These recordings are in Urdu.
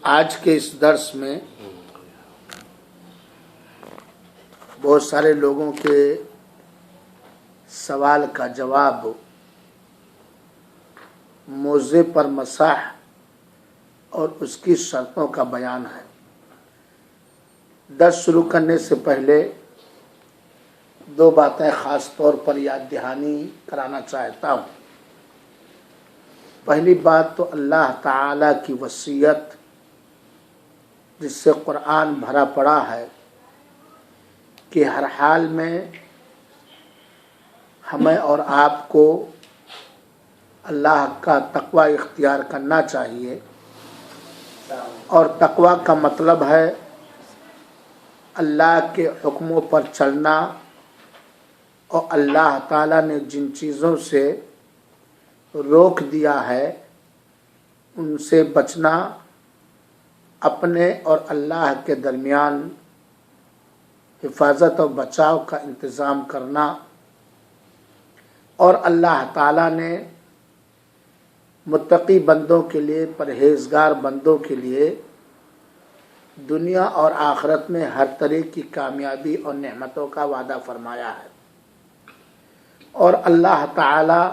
آج کے اس درس میں بہت سارے لوگوں کے سوال کا جواب موضع پر مسح اور اس کی شرطوں کا بیان ہے۔ درس شروع کرنے سے پہلے دو باتیں خاص طور پر یاد دہانی کرانا چاہتا ہوں۔ پہلی بات تو اللہ تعالی کی وصیت جس سے قرآن بھرا پڑا ہے کہ ہر حال میں ہمیں اور آپ کو اللہ کا تقوی اختیار کرنا چاہیے، اور تقوی کا مطلب ہے اللہ کے حکموں پر چلنا اور اللہ تعالیٰ نے جن چیزوں سے روک دیا ہے ان سے بچنا، اپنے اور اللہ کے درمیان حفاظت اور بچاؤ کا انتظام کرنا، اور اللہ تعالیٰ نے متقی بندوں کے لیے، پرہیزگار بندوں کے لیے دنیا اور آخرت میں ہر طرح کی کامیابی اور نعمتوں کا وعدہ فرمایا ہے۔ اور اللہ تعالیٰ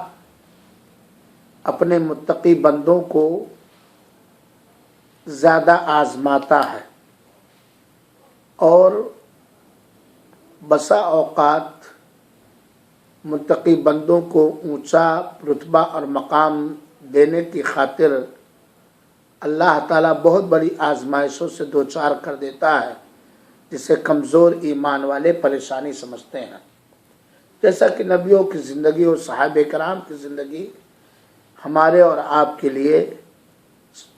اپنے متقی بندوں کو زیادہ آزماتا ہے، اور بسا اوقات متقی بندوں کو اونچا رتبہ اور مقام دینے کی خاطر اللہ تعالیٰ بہت بڑی آزمائشوں سے دوچار کر دیتا ہے، جسے کمزور ایمان والے پریشانی سمجھتے ہیں، جیسا کہ نبیوں کی زندگی اور صحابہ کرام کی زندگی ہمارے اور آپ کے لیے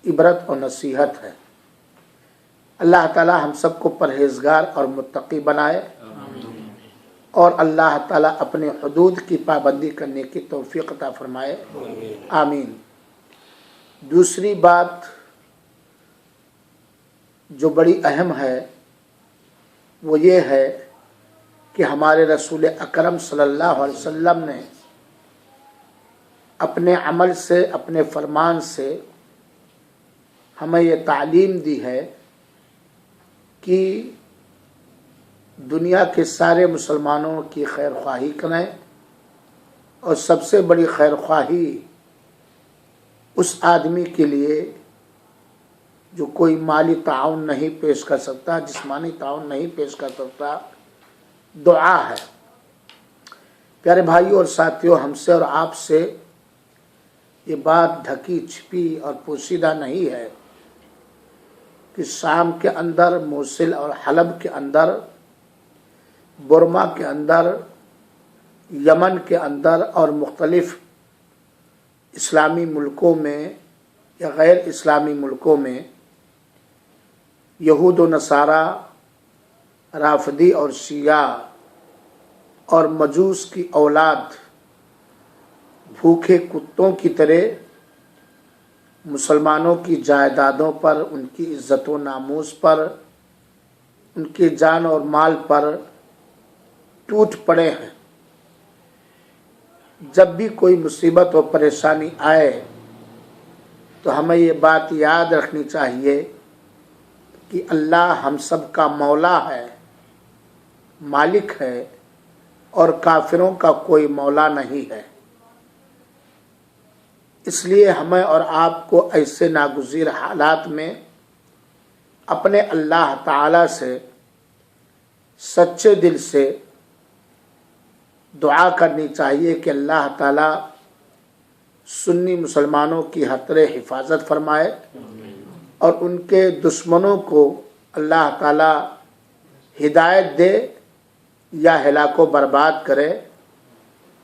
عبرت اور نصیحت ہے۔ اللہ تعالیٰ ہم سب کو پرہیزگار اور متقی بنائے، اور اللہ تعالیٰ اپنے حدود کی پابندی کرنے کی توفیق عطا فرمائے، آمین۔ دوسری بات جو بڑی اہم ہے وہ یہ ہے کہ ہمارے رسول اکرم صلی اللہ علیہ وسلم نے اپنے عمل سے، اپنے فرمان سے ہمیں یہ تعلیم دی ہے کہ دنیا کے سارے مسلمانوں کی خیر خواہی کریں، اور سب سے بڑی خیر خواہی اس آدمی کے لیے جو کوئی مالی تعاون نہیں پیش کر سکتا، جسمانی تعاون نہیں پیش کر سکتا، دعا ہے۔ پیارے بھائیوں اور ساتھیوں، ہم سے اور آپ سے یہ بات ڈھکی چھپی اور پوشیدہ نہیں ہے کہ شام کے اندر، موصل اور حلب کے اندر، برما کے اندر، یمن کے اندر اور مختلف اسلامی ملکوں میں یا غیر اسلامی ملکوں میں یہود و نصارہ، رافضی اور شیعہ اور مجوس کی اولاد بھوکے کتوں کی طرح مسلمانوں کی جائیدادوں پر، ان کی عزت و ناموس پر، ان کی جان اور مال پر ٹوٹ پڑے ہیں۔ جب بھی کوئی مصیبت و پریشانی آئے تو ہمیں یہ بات یاد رکھنی چاہیے کہ اللہ ہم سب کا مولا ہے، مالک ہے، اور کافروں کا کوئی مولا نہیں ہے۔ اس لیے ہمیں اور آپ کو ایسے ناگزیر حالات میں اپنے اللہ تعالی سے سچے دل سے دعا کرنی چاہیے کہ اللہ تعالیٰ سنی مسلمانوں کی ہر طرح حفاظت فرمائے، اور ان کے دشمنوں کو اللہ تعالیٰ ہدایت دے یا ہلاک و برباد کرے،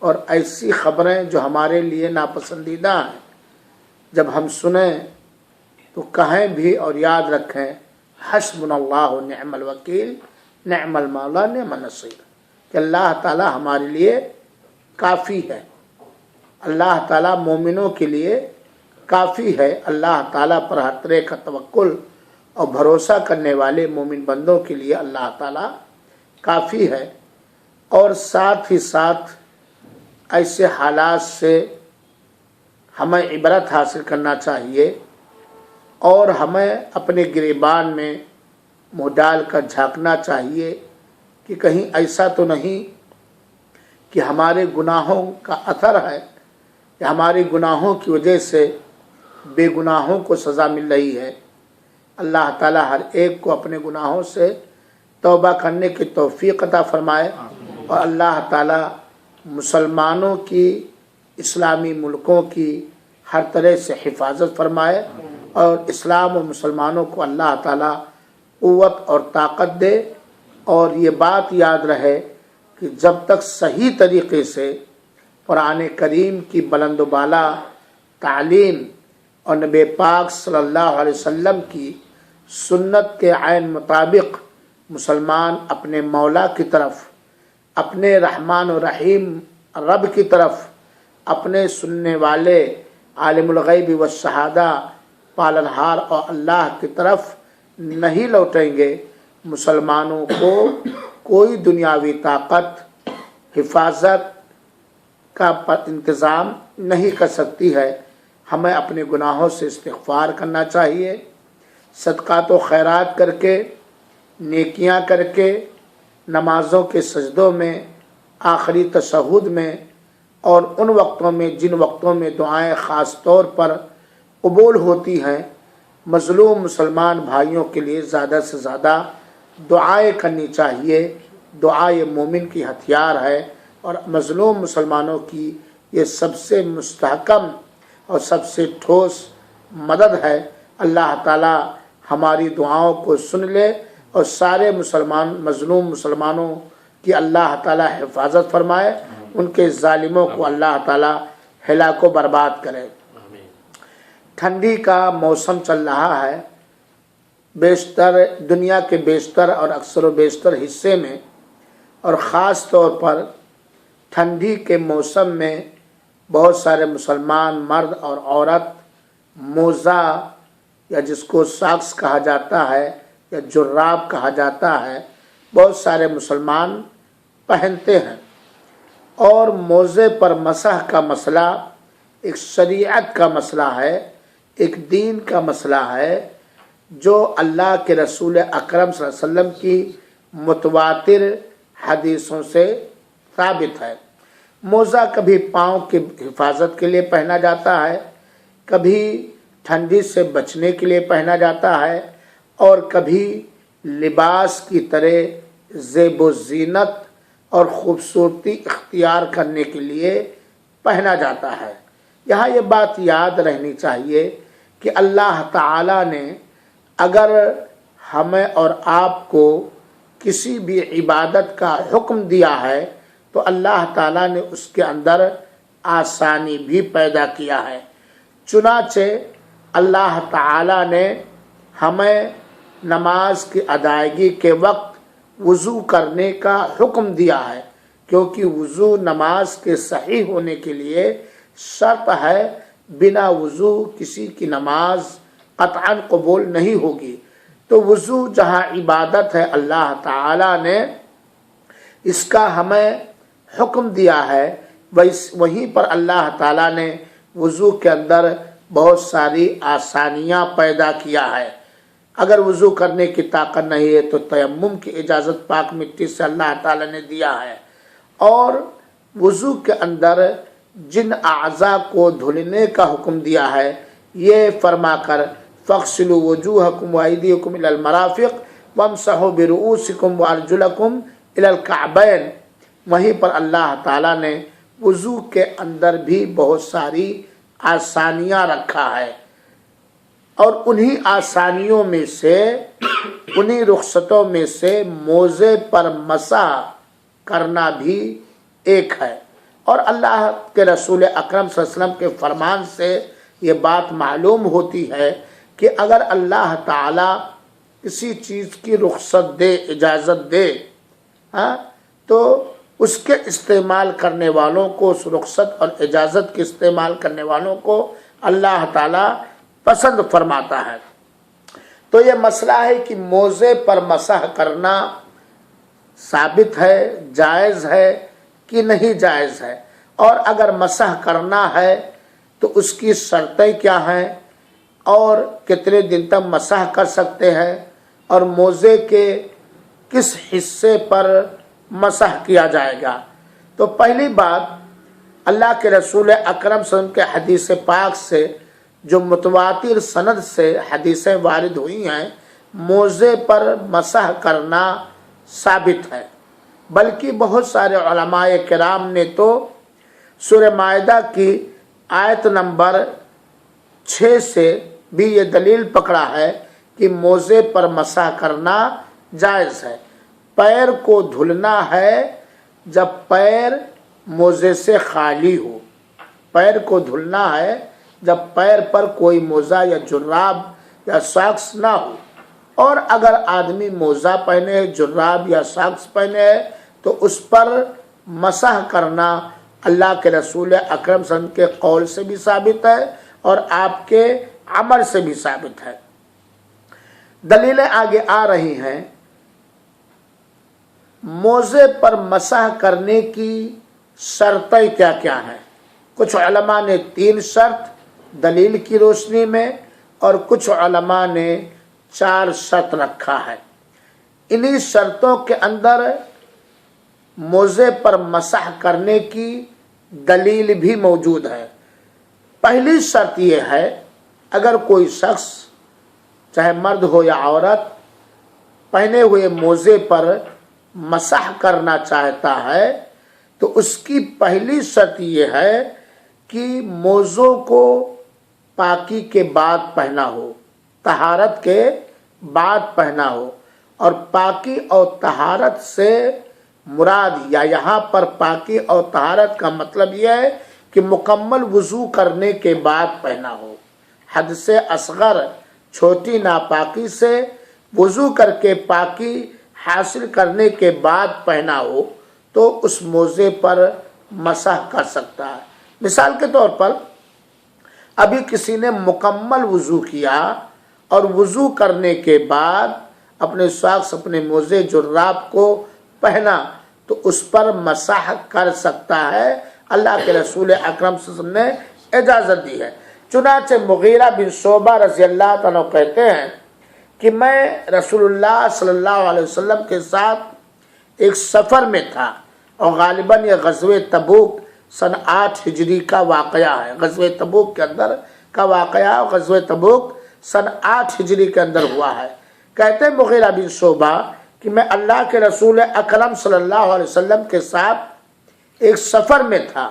اور ایسی خبریں جو ہمارے لیے ناپسندیدہ ہیں جب ہم سنیں تو کہیں بھی اور یاد رکھیں، حسبنا اللہ نعم الوکیل نعم المولا نعم النصیر، کہ اللہ تعالیٰ ہمارے لیے کافی ہے، اللہ تعالیٰ مومنوں کے لیے کافی ہے، اللہ تعالیٰ پر ہر طرح کا توکل اور بھروسہ کرنے والے مومن بندوں کے لیے اللہ تعالیٰ کافی ہے۔ اور ساتھ ہی ساتھ ایسے حالات سے ہمیں عبرت حاصل کرنا چاہیے اور ہمیں اپنے گریبان میں منہ ڈال کر جھانکنا چاہیے کہ کہیں ایسا تو نہیں کہ ہمارے گناہوں کا اثر ہے یا ہمارے گناہوں کی وجہ سے بے گناہوں کو سزا مل رہی ہے۔ اللہ تعالی ہر ایک کو اپنے گناہوں سے توبہ کرنے کی توفیق عطا فرمائے، اور اللہ تعالی مسلمانوں کی، اسلامی ملکوں کی ہر طرح سے حفاظت فرمائے، اور اسلام و مسلمانوں کو اللہ تعالی قوت اور طاقت دے۔ اور یہ بات یاد رہے کہ جب تک صحیح طریقے سے قرآن کریم کی بلند و بالا تعلیم اور نبی پاک صلی اللہ علیہ وسلم کی سنت کے عین مطابق مسلمان اپنے مولا کی طرف، اپنے رحمان و رحیم رب کی طرف، اپنے سننے والے عالم الغیب والشہادہ پالنہار اور اللہ کی طرف نہیں لوٹیں گے، مسلمانوں کو کوئی دنیاوی طاقت حفاظت کا انتظام نہیں کر سکتی ہے۔ ہمیں اپنے گناہوں سے استغفار کرنا چاہیے، صدقات و خیرات کر کے، نیکیاں کر کے، نمازوں کے سجدوں میں، آخری تشہد میں، اور ان وقتوں میں جن وقتوں میں دعائیں خاص طور پر قبول ہوتی ہیں، مظلوم مسلمان بھائیوں کے لیے زیادہ سے زیادہ دعائیں کرنی چاہیے۔ دعا یہ مومن کی ہتھیار ہے، اور مظلوم مسلمانوں کی یہ سب سے مستحکم اور سب سے ٹھوس مدد ہے۔ اللہ تعالی ہماری دعاؤں کو سن لے، اور سارے مظلوم مسلمانوں کی اللہ تعالی حفاظت فرمائے، ان کے ظالموں کو اللہ تعالی ہلاک و برباد کرے۔ ٹھنڈی کا موسم چل رہا ہے، بیشتر دنیا کے بیشتر اور اکثر و بیشتر حصے میں، اور خاص طور پر ٹھنڈی کے موسم میں بہت سارے مسلمان مرد اور عورت موزہ، یا جس کو ساکس کہا جاتا ہے یا جراب کہا جاتا ہے، بہت سارے مسلمان پہنتے ہیں۔ اور موزے پر مسح کا مسئلہ ایک شریعت کا مسئلہ ہے، ایک دین کا مسئلہ ہے، جو اللہ کے رسول اکرم صلی اللہ علیہ وسلم کی متواتر حدیثوں سے ثابت ہے۔ موزہ کبھی پاؤں کی حفاظت کے لیے پہنا جاتا ہے، کبھی ٹھنڈی سے بچنے کے لیے پہنا جاتا ہے، اور کبھی لباس کی طرح زیب و زینت اور خوبصورتی اختیار کرنے کے لیے پہنا جاتا ہے۔ یہاں یہ بات یاد رہنی چاہیے کہ اللہ تعالی نے اگر ہمیں اور آپ کو کسی بھی عبادت کا حکم دیا ہے تو اللہ تعالیٰ نے اس کے اندر آسانی بھی پیدا کیا ہے۔ چنانچہ اللہ تعالیٰ نے ہمیں نماز کی ادائیگی کے وقت وضو کرنے کا حکم دیا ہے، کیونکہ وضو نماز کے صحیح ہونے کے لیے شرط ہے، بنا وضو کسی کی نماز قطعاً قبول نہیں ہوگی۔ تو وضو جہاں عبادت ہے، اللہ تعالیٰ نے اس کا ہمیں حکم دیا ہے، وہیں پر اللہ تعالیٰ نے وضو کے اندر بہت ساری آسانیاں پیدا کیا ہے۔ اگر وضو کرنے کی طاقت نہیں ہے تو تیمم کی اجازت پاک مٹی سے اللہ تعالیٰ نے دیا ہے، اور وضو کے اندر جن اعضاء کو دھلنے کا حکم دیا ہے یہ فرما کر فَاغْسِلُوا وُجُوهَكُمْ وَأَيْدِيَكُمْ إِلَى الْمَرَافِقِ وَامْسَحُوا بِرُؤُوسِكُمْ وَأَرْجُلَكُمْ إِلَى الْكَعْبَيْنِ، وہیں پر اللہ تعالیٰ نے وضو کے اندر بھی بہت ساری آسانیاں رکھا ہے، اور انہی آسانیوں میں سے، انہی رخصتوں میں سے موزے پر مسح کرنا بھی ایک ہے۔ اور اللہ کے رسول اکرم صلی اللہ علیہ وسلم کے فرمان سے یہ بات معلوم ہوتی ہے کہ اگر اللہ تعالیٰ کسی چیز کی رخصت دے، اجازت دے، تو اس کے استعمال کرنے والوں کو، اس رخصت اور اجازت کے استعمال کرنے والوں کو اللہ تعالیٰ پسند فرماتا ہے۔ تو یہ مسئلہ ہے کہ موزے پر مسح کرنا ثابت ہے، جائز ہے کہ نہیں جائز ہے، اور اگر مسح کرنا ہے تو اس کی شرطیں کیا ہیں، اور کتنے دن تک مسح کر سکتے ہیں اور موزے کے کس حصے پر مسح کیا جائے گا. تو پہلی بات اللہ کے رسول اکرم صلی اللہ علیہ وسلم کے حدیث پاک سے جو متواتر سند سے حدیثیں وارد ہوئی ہیں موزے پر مسح کرنا ثابت ہے. بلکہ بہت سارے علماء کرام نے تو سورہ مائدہ کی آیت نمبر 6 سے بھی یہ دلیل پکڑا ہے کہ موزے پر مسح کرنا جائز ہے. پیر کو دھلنا ہے جب پیر موزے سے خالی ہو. پیر کو دھلنا ہے جب پیر پر کوئی موزہ یا جراب یا ساکس نہ ہو. اور اگر آدمی موزہ پہنے جراب یا ساکس پہنے تو اس پر مسح کرنا اللہ کے رسول اکرم صلی اللہ علیہ وسلم کے قول سے بھی ثابت ہے اور آپ کے عمل سے بھی ثابت ہے. دلیلیں آگے آ رہی ہیں. موزے پر مسح کرنے کی شرطیں کیا کیا ہیں؟ کچھ علماء نے 3 شرط دلیل کی روشنی میں اور کچھ علماء نے 4 شرط رکھا ہے. انہی شرطوں کے اندر موزے پر مسح کرنے کی دلیل بھی موجود ہے. پہلی شرط یہ ہے اگر کوئی شخص چاہے مرد ہو یا عورت پہنے ہوئے موزے پر مسح کرنا چاہتا ہے تو اس کی پہلی شرط یہ ہے کہ موزوں کو پاکی کے بعد پہنا ہو، طہارت کے بعد پہنا ہو. اور پاکی اور طہارت سے مراد یا یہاں پر پاکی اور طہارت کا مطلب یہ ہے کہ مکمل وضو کرنے کے بعد پہنا ہو. حد سے اصغر چھوٹی ناپاکی سے وضو کر کے پاکی حاصل کرنے کے بعد پہنا ہو تو اس موزے پر مسح کر سکتا ہے. مثال کے طور پر ابھی کسی نے مکمل وضو کیا اور وضو کرنے کے بعد اپنے ساکس اپنے موزے جراب کو پہنا تو اس پر مسح کر سکتا ہے. اللہ کے رسول اکرم صلی اللہ علیہ وسلم نے اجازت دی ہے. چنانچہ مغیرہ بن شعبہ رضی اللہ عنہ کہتے ہیں کہ میں رسول اللہ صلی اللہ علیہ وسلم کے ساتھ ایک سفر میں تھا اور غالباً یہ غزوہ تبوک سن 8 ہجری کا واقعہ ہے. غزوہ تبوک کے اندر کا واقعہ غزوہ تبوک سن 8 ہجری کے اندر ہوا ہے. کہتے ہیں مغیرہ بن شعبہ کہ میں اللہ کے رسول اکرم صلی اللہ علیہ وسلم کے ساتھ ایک سفر میں تھا.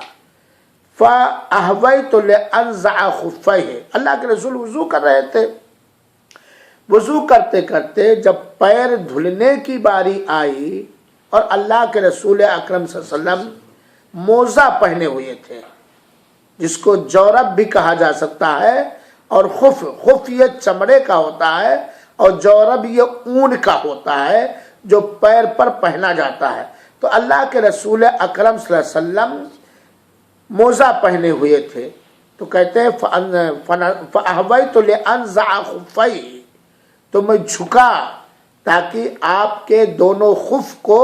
فَأَهْوَيْتُ لِأَنْزَعَ خُفَّيْهِ. اللہ کے رسول وضو کر رہے تھے. وضو کرتے کرتے جب پیر دھلنے کی باری آئی اور اللہ کے رسول اکرم صلی اللہ علیہ وسلم موزہ پہنے ہوئے تھے جس کو جورب بھی کہا جا سکتا ہے اور خف یہ چمڑے کا ہوتا ہے اور جورب یہ اون کا ہوتا ہے جو پیر پر پہنا جاتا ہے. تو اللہ کے رسول اکرم صلی اللہ علیہ وسلم موزہ پہنے ہوئے تھے تو کہتے ہیں فَأَهْوَيْتُ لِأَنْزَعَ خُفَّيْهِ. تو میں جھکا تاکہ آپ کے دونوں خف کو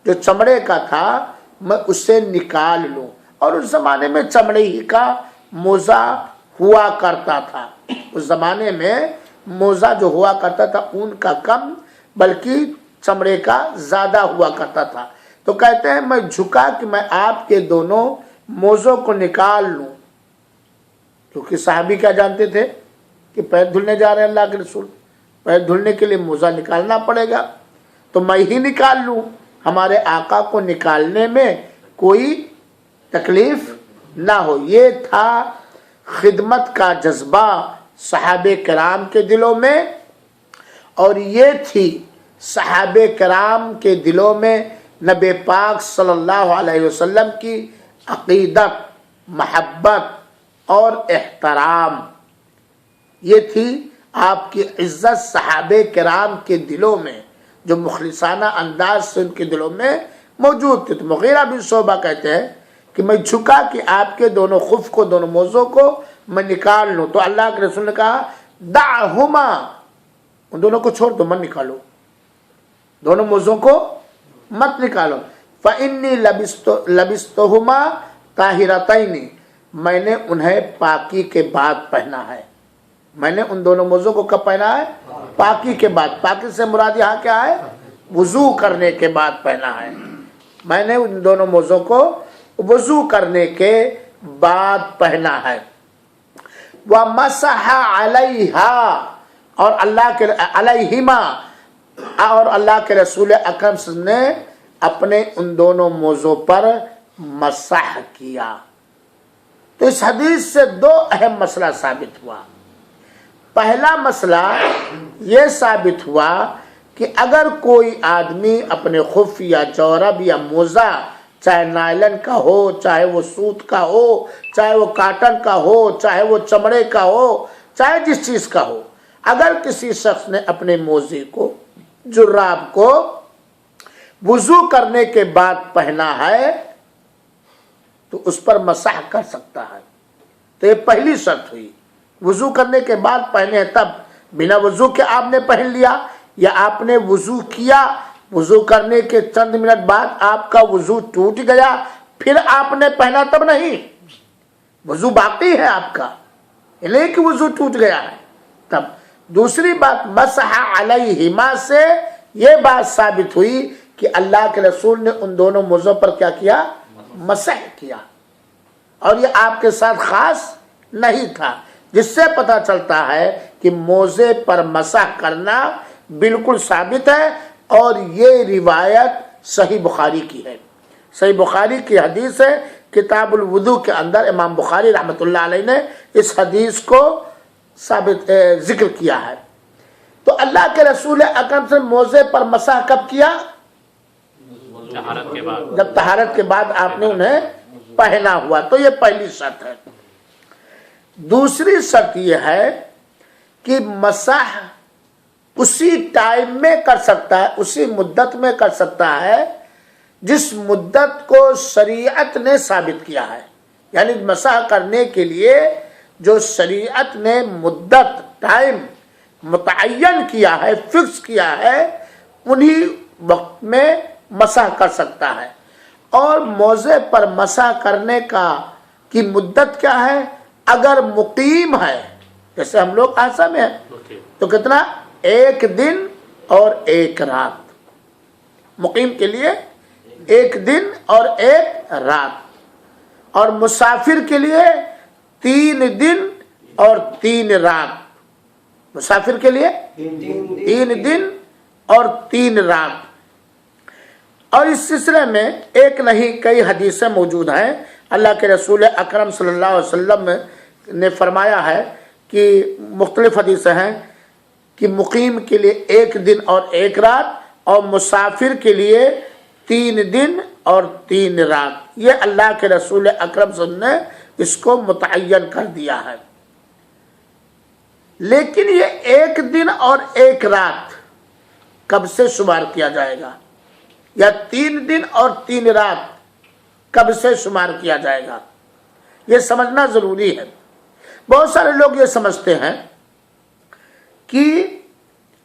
جو چمڑے کا تھا میں اسے نکال لوں. اور اس زمانے میں چمڑے ہی کا موزہ ہوا کرتا تھا. اس زمانے میں موزہ جو ہوا کرتا تھا اون کا کم بلکہ چمڑے کا زیادہ ہوا کرتا تھا. تو کہتے ہیں میں جھکا کہ میں آپ کے دونوں موزوں کو نکال لوں کیونکہ صحابی کیا جانتے تھے کہ پیر دھلنے جا رہے ہیں اللہ کے رسول، پیر دھلنے کے لیے موزہ نکالنا پڑے گا تو میں ہی نکال لوں، ہمارے آقا کو نکالنے میں کوئی تکلیف نہ ہو. یہ تھا خدمت کا جذبہ صحابہ کرام کے دلوں میں اور یہ تھی صحابہ کرام کے دلوں میں نبی پاک صلی اللہ علیہ وسلم کی عقیدت، محبت اور احترام. یہ تھی آپ کی عزت صحابہ کرام کے دلوں میں جو مخلصانہ انداز سے ان کے دلوں میں موجود تھے. تو مغیرہ بن شعبہ کہتے ہیں کہ میں جھکا کہ آپ کے دونوں خف کو دونوں موزوں کو میں نکال لوں. تو اللہ کے رسول نے کہا دعہما، ان دونوں کو چھوڑ دو، مت نکالو، دونوں موزوں کو مت نکالو. فَإِنِّي لَبِسْتُهُمَا طَاهِرَتَيْنِ، میں نے انہیں پاکی کے بعد پہنا ہے. میں نے ان دونوں موزوں کو کب پہنا ہے؟ پاکی کے بعد. پاکی سے مراد یہاں کیا ہے؟ وضو کرنے کے بعد پہنا ہے. میں نے ان دونوں موزوں کو وضو کرنے کے بعد پہنا ہے. وَمَسَحَ عَلَيْهَا اور اللہ کے علیہما اور اللہ کے رسول اکرم صلی اللہ علیہ وسلم نے اپنے ان دونوں موزوں پر مسح کیا. تو اس حدیث سے دو اہم مسئلہ ثابت ہوا. پہلا مسئلہ یہ ثابت ہوا کہ اگر کوئی آدمی اپنے خف یا جورب یا موزہ چاہے نائلن کا ہو، چاہے وہ سوت کا ہو، چاہے وہ کاٹن کا ہو، چاہے وہ چمڑے کا ہو، چاہے جس چیز کا ہو، اگر کسی شخص نے اپنے موزے کو، جراب کو وضو کرنے کے بعد پہنا ہے تو اس پر مسح کر سکتا ہے. تو یہ پہلی شرط ہوئی. وضو کرنے کے بعد پہنے تب بنا وضو کے آپ نے پہن لیا، یا آپ نے وضو کیا، وضو کرنے کے چند منٹ بعد آپ کا وضو ٹوٹ گیا پھر آپ نے پہنا، تب نہیں. وضو باقی ہے آپ کا، نہیں کہ وضو ٹوٹ گیا ہے تب. دوسری بات مسح علیہما سے یہ بات ثابت ہوئی کہ اللہ کے رسول نے ان دونوں موزوں پر کیا کیا؟ مسح کیا. اور یہ آپ کے ساتھ خاص نہیں تھا، جس سے پتہ چلتا ہے کہ موزے پر مسح کرنا بالکل ثابت ہے. اور یہ روایت صحیح بخاری کی ہے. صحیح بخاری کی حدیث ہے. کتاب الوضو کے اندر امام بخاری رحمۃ اللہ علیہ نے اس حدیث کو ثابت ذکر کیا ہے. تو اللہ کے رسول اکرم سے موزے پر مسح کب کیا؟ طہارت کے بعد. جب طہارت کے بعد آپ نے انہیں پہنا ہوا. تو یہ پہلی شرط ہے. دوسری شرط یہ ہے کہ مسح اسی ٹائم میں کر سکتا ہے، اسی مدت میں کر سکتا ہے جس مدت کو شریعت نے ثابت کیا ہے. یعنی مسح کرنے کے لیے جو شریعت نے مدت، ٹائم متعین کیا ہے، فکس کیا ہے، انہی وقت میں مسح کر سکتا ہے. اور موزے پر مسح کرنے کی مدت کیا ہے؟ اگر مقیم ہے، جیسے ہم لوگ آسا میں ہیں تو کتنا؟ 1 دن اور 1 رات. مقیم کے لیے 1 دن اور 1 رات. اور مسافر کے لیے 3 دن اور 3 رات. مسافر کے لیے 3 دن اور 3 رات. اور اس سلسلے میں ایک نہیں کئی حدیثیں موجود ہیں. اللہ کے رسول اکرم صلی اللہ علیہ وسلم نے فرمایا ہے کہ مختلف حدیثیں ہیں کہ مقیم کے لیے 1 دن اور 1 رات اور مسافر کے لیے 3 دن اور 3 رات. یہ اللہ کے رسول اکرم صلی اللہ علیہ وسلم نے اس کو متعین کر دیا ہے. لیکن یہ 1 دن اور 1 رات کب سے شمار کیا جائے گا، یا 3 دن اور 3 رات کب سے شمار کیا جائے گا، یہ سمجھنا ضروری ہے. بہت سارے لوگ یہ سمجھتے ہیں کہ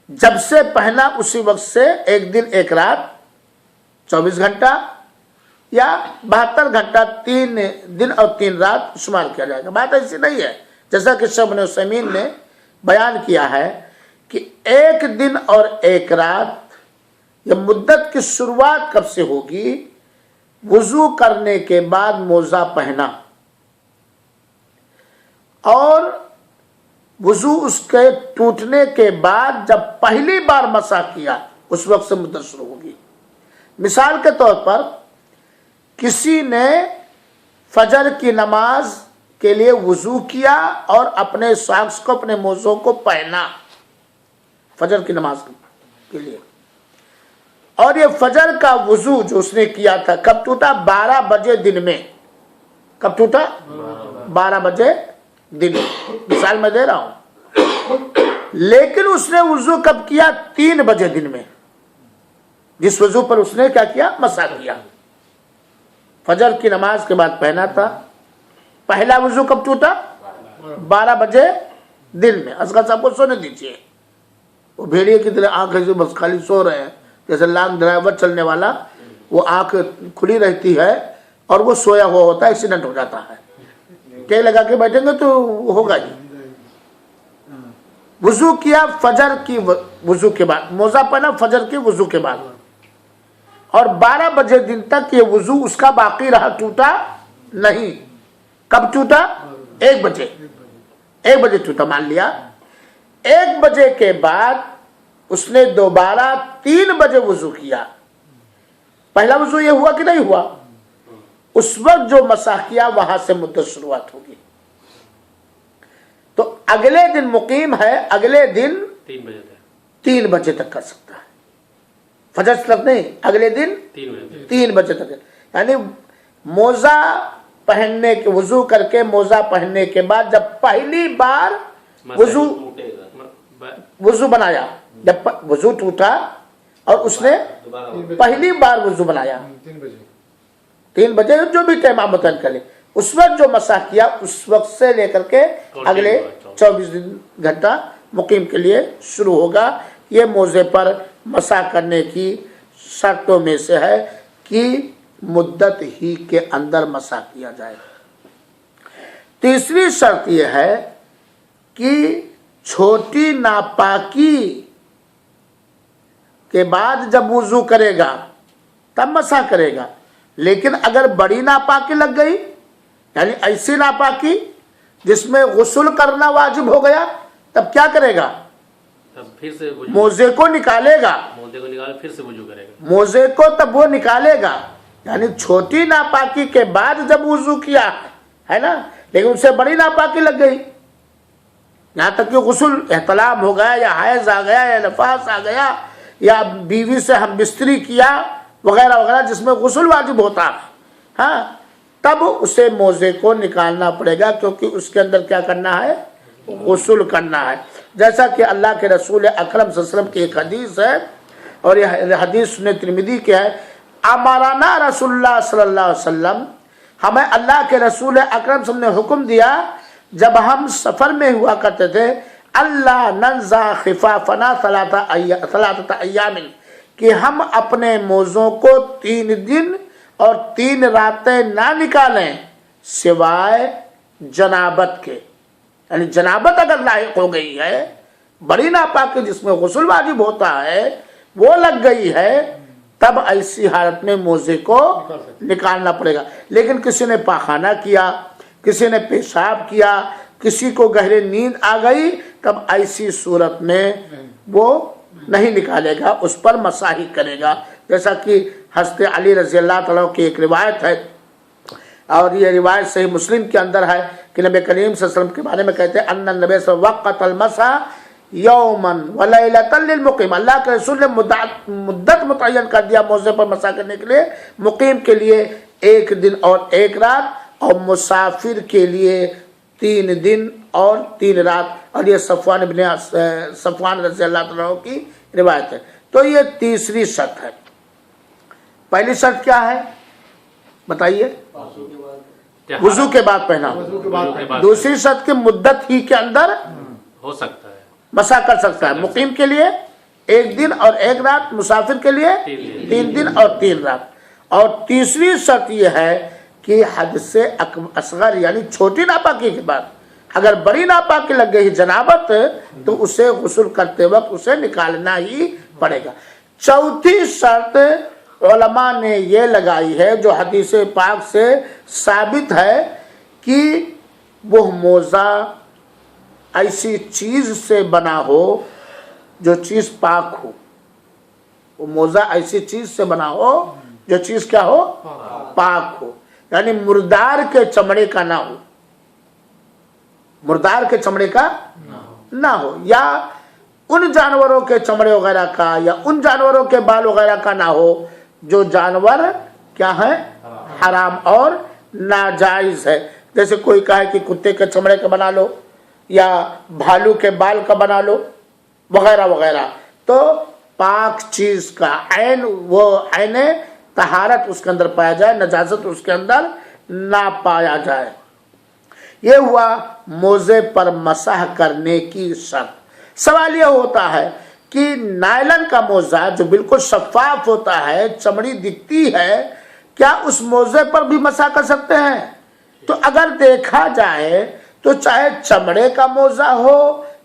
جب سے پہنا اسی وقت سے 1 دن 1 رات 24 گھنٹہ یا 72 گھنٹہ 3 دن اور 3 رات شمار کیا جائے گا. بات ایسی نہیں ہے. جیسا کہ شیخ ابن عثیمین نے بیان کیا ہے کہ 1 دن اور 1 رات یہ مدت کی شروعات کب سے ہوگی؟ وضو کرنے کے بعد موزہ پہنا اور وضو اس کے ٹوٹنے کے بعد جب پہلی بار مسح کیا اس وقت سے مدت شروع ہوگی. مثال کے طور پر کسی نے فجر کی نماز کے لیے وضو کیا اور اپنے ساکس کو، اپنے موزوں کو پہنا فجر کی نماز کے لیے، اور یہ فجر کا وضو جو اس نے کیا تھا کب ٹوٹا؟ 12 بجے دن میں. کب ٹوٹا؟ 12 بجے دن. مثال میں دے رہا ہوں. لیکن اس نے وضو کب کیا؟ 3 بجے دن میں، جس وضو پر اس نے کیا کیا؟ مسح کیا. فجر کی نماز کے بعد پہنا تھا. پہلا وضو کب ٹوٹا؟ 12 بجے دن میں. اصغر صاحب کو سونے دیجیے. وہ بھیڑیے کی طرح آنکھ بس خالی سو رہے ہیں، جیسے لانگ ڈرائیور چلنے والا، وہ آنکھ کھلی رہتی ہے اور وہ سویا ہوا ہوتا ہے، ایکسیڈنٹ ہو جاتا ہے. ٹے لگا کے بیٹھیں گے تو ہوگا ہی. وضو کیا فجر کی وضو کے بعد، موزہ پہنا فجر کی وضو کے بعد، اور 12 بجے دن تک یہ وضو اس کا باقی رہا، ٹوٹا نہیں۔ کب ٹوٹا؟ 1 بجے، 1 بجے ٹوٹا مان لیا۔ 1 بجے کے بعد اس نے دوبارہ 3 بجے وضو کیا، پہلا وضو یہ ہوا کہ نہیں ہوا؟ اس وقت جو مسح کیا وہاں سے مدت شروعات ہوگی۔ تو اگلے دن مقیم ہے، اگلے دن 3 بجے تک 3 بجے تک کر سکتا ہے، فجر تک نہیں، اگلے دن 3 بجے تک، یعنی موزہ پہننے کے وضو کر کے موزہ پہننے کے بعد جب پہلی بار وضو بنایا، جب وضو ٹوٹا اور اس نے پہلی بار وضو بنایا 3 بجے جو بھی ٹائم آپ متعین کریں، اس وقت جو مسح کیا اس وقت سے لے کر کے اگلے 24 گھنٹہ مقیم کے لیے شروع ہوگا۔ یہ موزے پر مسح کرنے کی شرطوں میں سے ہے کہ مدت ہی کے اندر مسح کیا جائے۔ تیسری شرط یہ ہے کہ چھوٹی ناپاکی کے بعد جب وضو کرے گا تب مسح کرے گا، لیکن اگر بڑی ناپاکی لگ گئی، یعنی ایسی ناپاکی جس میں غسل کرنا واجب ہو گیا، تب کیا کرے گا؟ تب پھر سے موزے کو نکالے گا، موزے کو نکال پھر سے وضو کرے گا، موزے کو تب وہ نکالے گا، یعنی چھوٹی ناپاکی کے بعد جب وضو کیا ہے نا، لیکن اس سے بڑی ناپاکی لگ گئی، یہاں تک کہ غسل احتلام ہو گیا یا حیض آ گیا یا نفاس آ گیا یا بیوی سے ہم بستری کیا وغیرہ وغیرہ جس میں غسل واجب ہوتا، ہاں، تب اسے موزے کو نکالنا پڑے گا، کیونکہ اس کے اندر کیا کرنا ہے؟ غسل کرنا ہے۔ جیسا کہ اللہ کے رسول اکرم صلی اللہ علیہ وسلم کی ایک حدیث ہے، اور یہ حدیث سنن ترمذی کی ہے، امرنا رسول اللہ صلی اللہ علیہ وسلم، ہمیں اللہ کے رسول اکرم صلی اللہ علیہ وسلم نے حکم دیا جب ہم سفر میں ہوا کرتے تھے، اللہ ننزع خفافنا ثلاثۃ ایام، کہ ہم اپنے موزوں کو 3 دن اور 3 راتیں نہ نکالیں سوائے جنابت کے، یعنی جنابت اگر لاحق ہو گئی ہے، بڑی ناپاکی جس میں غسل واجب ہوتا ہے وہ لگ گئی ہے، تب ایسی حالت میں موزے کو نکالنا پڑے گا۔ لیکن کسی نے پاخانہ کیا، کسی نے پیشاب کیا، کسی کو گہرے نیند آ گئی، تب ایسی صورت میں وہ نہیں نکالے گا، اس پر مسح ہی کرے گا، جیسا کہ حضرت علی رضی اللہ تعالیٰ کی ایک روایت ہے، اور یہ روایت صحیح مسلم کے اندر ہے کہ نبی کریم صلی اللہ علیہ وسلم کے بارے میں کہتے ہیں ان النبی صلی اللہ علیہ وسلم وقت المسح یوما ولیلۃ للمقیم، اللہ کے رسول نے مدت متعین کر دیا موزے پر مسح کرنے کے لیے، مقیم کے لیے 1 دن اور 1 رات، اور مسافر کے لیے 3 دن اور 3 رات، اور یہ صفوان رضی اللہ عنہ کی روایت ہے۔ تو یہ تیسری شرط ہے۔ پہلی شرط کیا ہے بتائیے؟ وضو کے بعد پہنا۔ دوسری شرط کی مدت ہی کے اندر ہو سکتا ہے، مسح کر سکتا ہے، مقیم کے لیے 1 دن اور 1 رات، مسافر کے لیے 3 دن اور 3 رات۔ اور تیسری شرط یہ ہے کہ حدث اصغر یعنی چھوٹی ناپاکی کے بعد اگر بڑی ناپاکی لگ گئی جنابت، تو اسے غسل کرتے وقت اسے نکالنا ہی پڑے گا۔ چوتھی شرط علماء نے یہ لگائی ہے جو حدیث پاک سے ثابت ہے کہ وہ موزہ ایسی چیز سے بنا ہو جو چیز پاک ہو، وہ موزہ ایسی چیز سے بنا ہو جو چیز کیا ہو؟ پاک ہو، یعنی مردار کے چمڑے کا نہ ہو، مردار کے چمڑے کا نہ ہو، یا ان جانوروں کے چمڑے وغیرہ کا، یا ان جانوروں کے بال وغیرہ کا نہ ہو جو جانور کیا ہے؟ حرام اور ناجائز ہے۔ جیسے کوئی کہے کہ کتے کے چمڑے کا بنا لو یا بھالو کے بال کا بنا لو وغیرہ وغیرہ، تو پاک چیز کا عین، وہ عین طہارت اس کے اندر پایا جائے، نجاست اس کے اندر نہ پایا جائے۔ یہ ہوا موزے پر مسح کرنے کی شرط۔ سوال یہ ہوتا ہے کہ نائلن کا موزہ جو بالکل شفاف ہوتا ہے، چمڑی دکھتی ہے، کیا اس موزے پر بھی مسح کر سکتے ہیں؟ تو اگر دیکھا جائے تو چاہے چمڑے کا موزہ ہو